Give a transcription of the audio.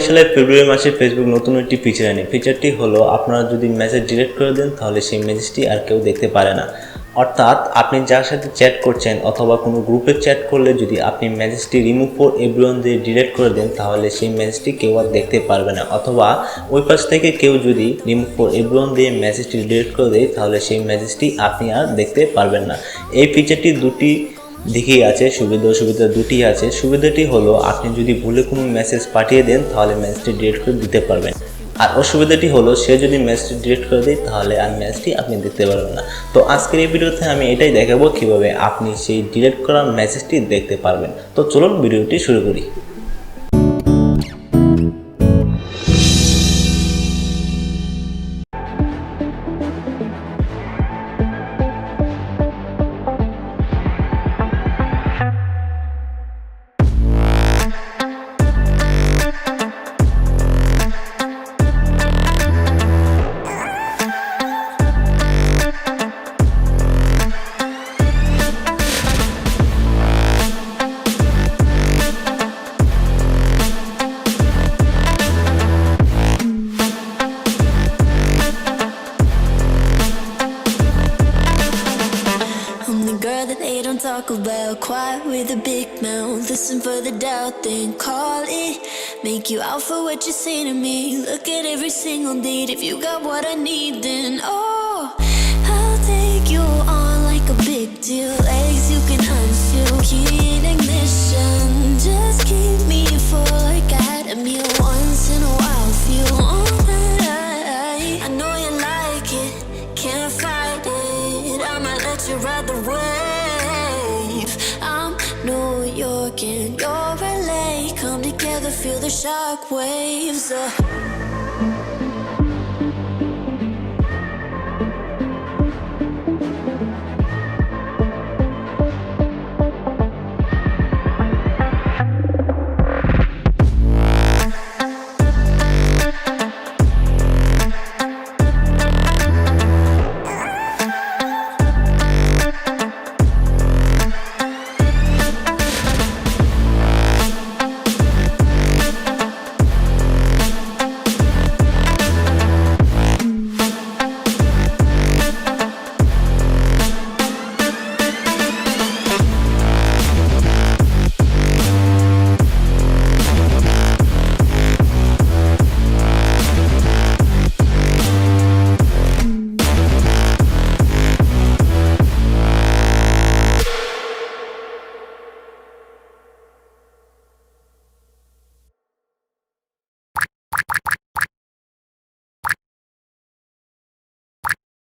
সালের ফেব্রুয়ারি মাসে ফেসবুক নতুন একটি ফিচার আনে। ফিচারটি হলো আপনারা যদি মেসেজ ডিলিট করে দেন তাহলে সেই মেসেজটি আর কেউ দেখতে পারে না। অর্থাৎ আপনি যার সাথে চ্যাট করছেন অথবা কোনো গ্রুপে চ্যাট করলে যদি আপনি মেসেজটি রিমুভ ফর এভরিওয়ান দিয়ে ডিলিট করে দেন তাহলে সেই মেসেজটি কেউ আর দেখতে পারবে না। অথবা ওই পাশ থেকে কেউ যদি রিমুভ ফর এভরিওয়ান দিয়ে মেসেজটি ডিলিট করে দেয় তাহলে সেই মেসেজটি আপনি আর দেখতে পারবেন না। এই ফিচারটি দুটি দিকেই আছে, সুবিধা অসুবিধা দুটি আছে। সুবিধাটি হলো আপনি যদি ভুলে কোনো মেসেজ পাঠিয়ে দেন তাহলে মেসেজটি ডিলিট করে দিতে পারবেন, আর অসুবিধাটি হলো সে যদি মেসেজটি ডিলিট করে দেয় তাহলে আর মেসেজটি আপনি দেখতে পারবেন না। তো আজকের এই ভিডিওতে আমি এটাই দেখাবো কিভাবে আপনি সেই ডিলিট করা মেসেজটি দেখতে পারবেন। তো চলুন ভিডিওটি শুরু করি। Girl that they don't talk about, quiet with a big mouth. Listen for the doubt, then call it. Make you out for what you say to me. Look at every single date. If you got what I need, then oh, I'll take you on like a big deal. Legs you can unseal, key in ignition. Just keep me full like I had a meal once in a while. Feel alright. I know you like it, can't fight it. I might let you ride the wave. I'm New York and you're LA. Come together, feel the shock waves.